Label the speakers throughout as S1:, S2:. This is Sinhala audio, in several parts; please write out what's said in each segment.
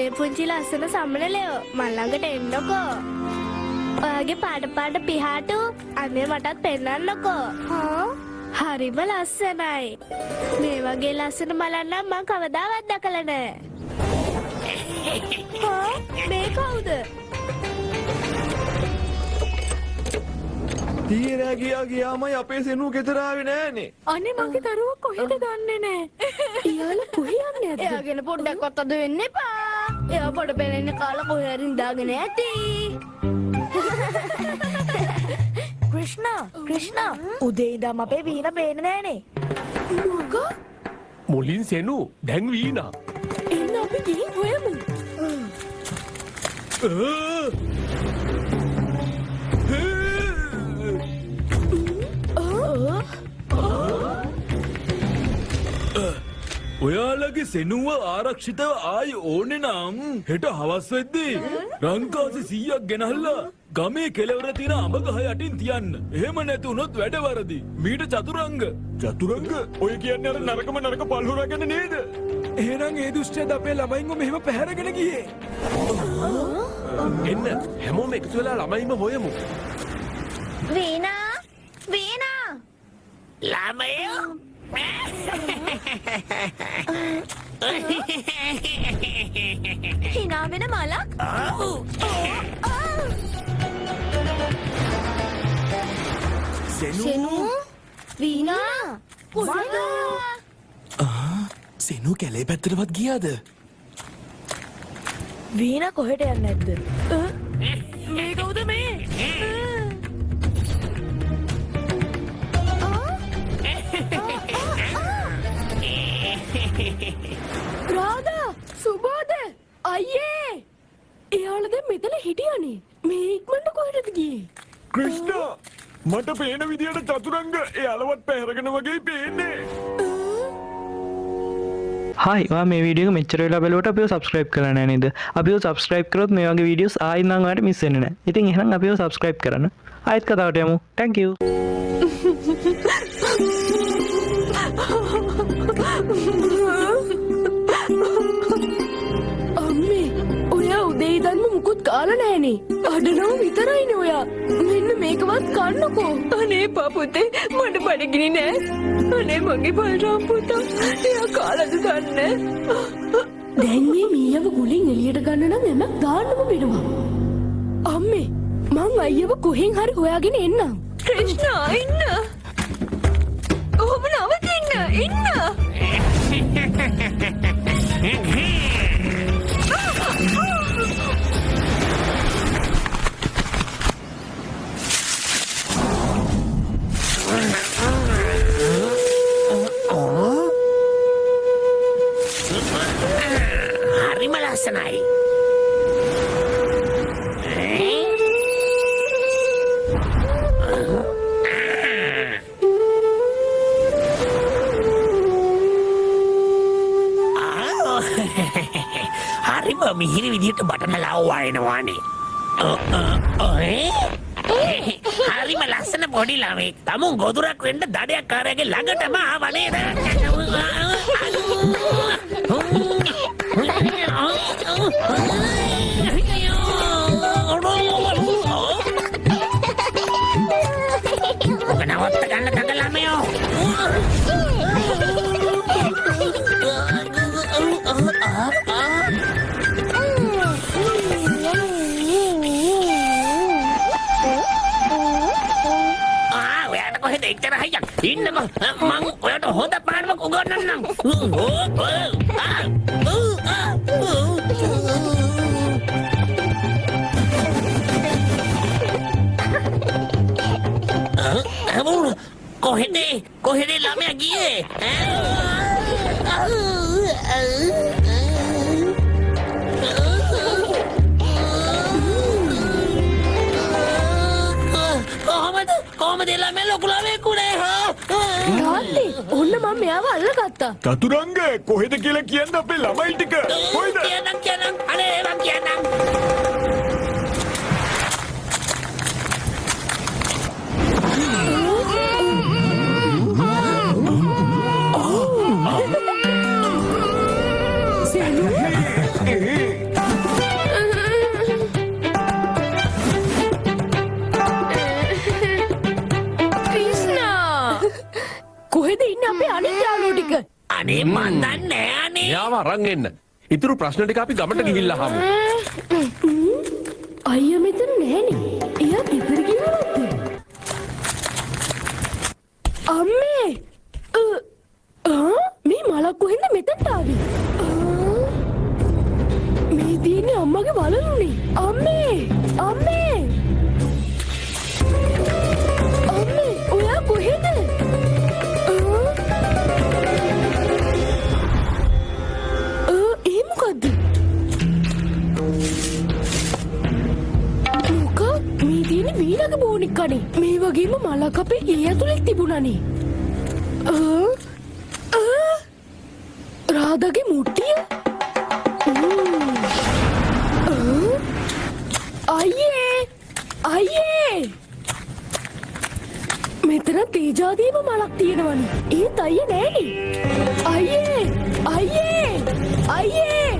S1: මේ පුංචි ලස්සන සමනලයෝ මල් ළඟට එන්නකෝ. ඔයාගේ පාට පිහාටු අනේ මටත් පෙන්නන්නකෝ. හරිම ලස්සනයි. මේ වගේ ලස්සන මලක් නම් මං කවදාවත් දැකලා නෑ. මේ කවුද?
S2: තීරා ගියාමයි අපේ සෙනු ගෙදර ආවේ නෑනේ.
S1: අනේ මගේ දරුවා කොහෙද දන්නේ නෑ. එයාලා කොහේ යන්නේ නැද්ද? එයාගෙන පොඩ්ඩක්වත් අද වෙන්න එපා. එයා පොඩ බෙලෙන්න කාලා කොහේ හරි ඉඳාගෙන ඇති.
S3: ක්‍රිෂ්ණා උදේ ඉඳන් අපේ වීණා පේන්නේ නෑනේ.
S1: මොකෝ?
S4: මුලින් සෙනු දැන් වීණා.
S1: එන්න අපි ගිහින් හොයමු.
S2: ඔයාලගේ සෙනුව ආරක්ෂිතව ආයි ඕනේ නම් හෙට හවස් වෙද්දී රංකාසි 100ක් ගෙනල්ලා ගමේ කෙළවර තියෙන අඹ ගහ යටින් තියන්න. එහෙම නැති වුණොත් වැඩ වරදි. මීට චතුරංග ඔය කියන්නේ අර නරකම නරක පල්හුරාගෙන නේද? එහෙනම් ඒ දුෂ්ටයද අපේ ළමයින්ව මෙහෙම පැහැරගෙන ගියේ.
S4: එන්න හැමෝම එකතු වෙලා ළමයින්ව හොයමු.
S3: වීණා
S5: ළමයෝ
S3: hina වෙන මලක්.
S2: සෙනු
S1: වීණා කොහෙද?
S2: සෙනු කැලේ පැත්තටවත් ගියාද?
S3: වීණා කොහෙට යන්නේ නැද්ද?
S1: මේ කවුද මේ? රාධා සුබෝධ අයියේ එයාලා දැන් මෙතන හිටියනේ. මේ ඉක්මනට කොහෙටද ගියේ?
S2: ක්‍රිෂ්ණා මට පේන විදියට චතුරංග එයාලවත් පැහැරගෙන වගේ පේන්නේ.
S6: හයි ඔයා මේ වීඩියෝ එක මෙච්චර වෙලා බලුවට අපිව සබ්ස්ක්‍රයිබ් කරලා නැහැ නේද? අපිව සබ්ස්ක්‍රයිබ් කරොත් මේ වගේ වීඩියෝස් ආයෙත් නම් ඔයාලට මිස් වෙන්නේ නැහැ. ඉතින් එහෙනම් අපිව සබ්ස්ක්‍රයිබ් කරන්න. ආයෙත් කතාවට යමු. Thank you.
S1: අම්මේ ඔයා උදේ ඉඳන්ම මුකුත් කාලා නැහනේ. අඩනව විතරයිනේ ඔයා. මෙන්න මේකවත් කන්නකෝ. අනේ පුතේ මට බඩගිනි නෑ. අනේ මගේ බල්රාම් පුතා එයා කාලාද දන්නේ. දැන් මේ මීයව ගුලින් එළියට ගන්න නම් එමක් දාන්නම වෙනවා. අම්මේ මං අයියව කොහෙන් හරි හොයාගෙන එන්නම්. ක්‍රිෂ්ණා ඉන්න. ඔබ නවතින්න ඉන්න.
S5: හරිම ලස්සනයි. හරිම මිහිරි විදිහට බටන ලව්වා එනවානේ. හරිම ලස්සන පොඩි ළමෙක්. තමුන් ගොදුරක් වෙන්න දඩයක් කාරයාගේ ළඟටම ආවා නේද? ඔබ නවත්ත ගන්න තද ළමයෝ. ඔයාට කොහෙද එච්චර හයියක්? ඉන්නකෝ මං ඔයාට හොඳ පාඩමක් උගන්වන්නම්. කොහෙද ළමයා ගියේ? කොහමද ළමයා ලොකු ළමයෙක් උනේ?
S1: තාත්ති ඔන්න මම මෙයාව අල්ලගත්තා.
S2: චතුරංග කොහෙද කියලා කියන්න අපේ ළමයි ටික. කොහෙද?
S5: කියන්නම් අනේ මං කියන්නම්.
S1: අපේ අනිත් යාළුවෝ ටික.
S5: අනේ මන් දන්නේ නෑ අනේ.
S4: එයාව අරන් එන්න. ඉතුරු ප්‍රශ්න ටික අපි ගමට ගිහිල්ලා අහමු.
S1: අයියා මෙතන නැහනේ. එයා ගෙදර ගියාද? අම්මේ! මේ මලක් කොහෙන්ද මෙතනට ආවේ? මේ තියෙන්නේ අම්මගේ වලලුනේ. අම්මේ! අම්මේ! අම්මේ! ඔයා කොහෙද? ඒ මොකද්ද? මොකක්? මේ තියෙන්නේ වීණාගේ බෝනික් කනේ. මේ වගේම මලක් අපේ ගේ ඇතුලේ තිබුණානේ. රාධාගේ මුට්ටිය? අයියේ! අයියේ! මෙතන තේජාදීම මලක් තියෙනවනේ. ඒත් අයියේ නෑනේ. අයියේ! අයියේ! අයියේ!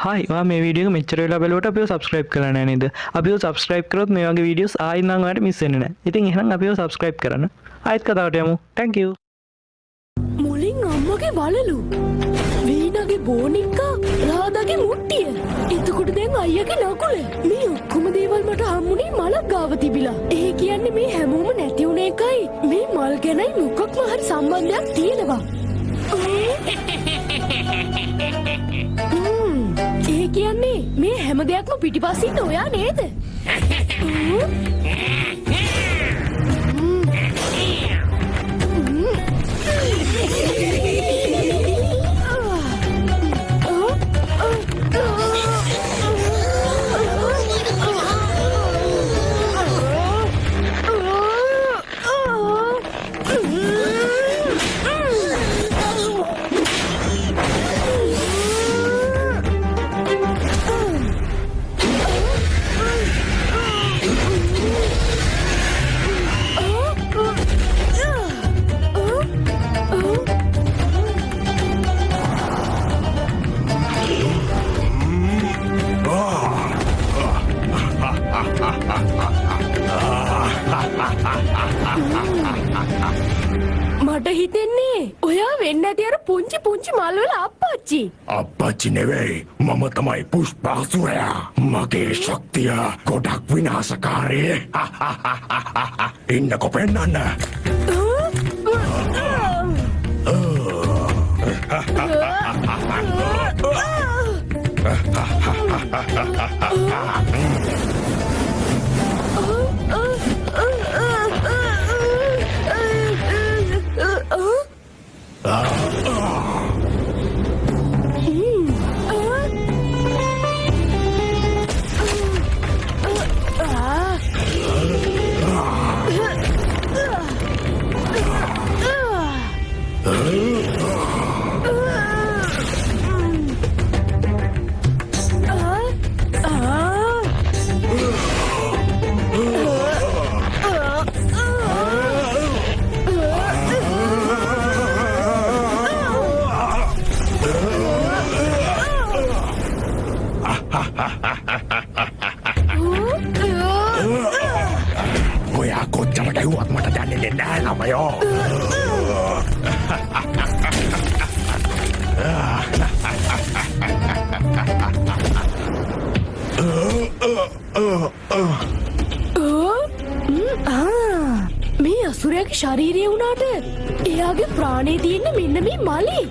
S6: හයි ඔයා මේ වීඩියෝ එක මෙච්චර වෙලා බලුවට අපිව සබ්ස්ක්‍රයිබ් කරලා නැහැ නේද? අපිව සබ්ස්ක්‍රයිබ් කරොත් මේ වගේ වීඩියෝස් ආයෙත් නම් ඔයාලට මිස් වෙන්නේ නැහැ. ඉතින් එහෙනම් අපිව සබ්ස්ක්‍රයිබ් කරන්න. ආයෙත් කතාවට යමු. thank you.
S1: මුලින් අම්මගේ වලලු. වීණාගේ බෝනික්කා රාධාගේ මුට්ටිය. එතකොට දැන් අයියාගේ නකුල. මේ ඔක්කොම දේවල් මට හම්බුනේ මලක් ගාව තිබිලා. ඒ කියන්නේ මේ හැමෝම නැති වුණ එකයි මේ මල් ගැනයි මොකක්ම හරි සම්බන්ධයක් තියෙනවා. ඒ කියන්නේ මේ හැම දෙයක්ම පිටිපස්සේ ඉන්න ඔයා නේද? මට හිතෙන්නේ ඔයා වෙන්න ඇති අර පුංචි මල් වල අප්පච්චි.
S7: අප්පච්චි නෙවෙයි මම තමයි පුෂ්පාසුරයා. මගේ ශක්තිය ගොඩක් විනාශකාරී. ඉන්නකො පෙන්නන්න. ඔයා කොච්චර ගැව්වත් මට දැනෙන්නේ නැහැ ළමයෝ.
S1: මේ අසුරයාගේ ශරීරය වුණාට එයාගේ ප්‍රාණේ තියෙන්නේ මෙන්න මේ මලේ.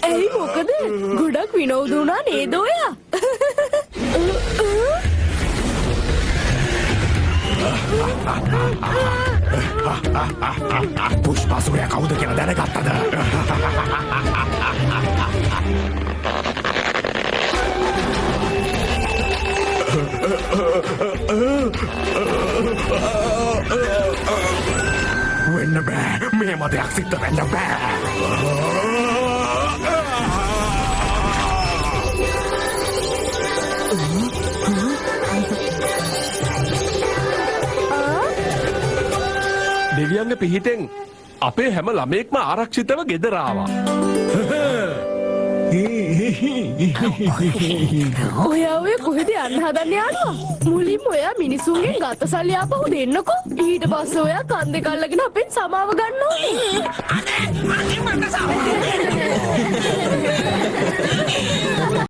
S1: ඇයි මොකද ගොඩක් විනෝද වුණා නේද ඔයා?
S7: පුෂ්පසුරයා කවුද කියලා දැනගත්තද? වෙන්න බෑ. මෙහෙම දෙයක් සිද්ධ වෙන්න බෑ.
S4: දෙවියන්ගේ පිහිටෙන් අපේ හැම ළමයෙක්ම ආරක්ෂිතව ගෙදර ආවා.
S1: ඔයා ඔය කොහෙද යන්න හදන්නේ යාළුවා? මුලින්ම ඔයා මිනිසුන්ගෙන් ගත සල්ලි ආපහු දෙන්නකෝ. ඊට පස්සේ ඔයා කන් දෙක අල්ලගෙන අපෙන් සමාව ගන්න ඕනේ.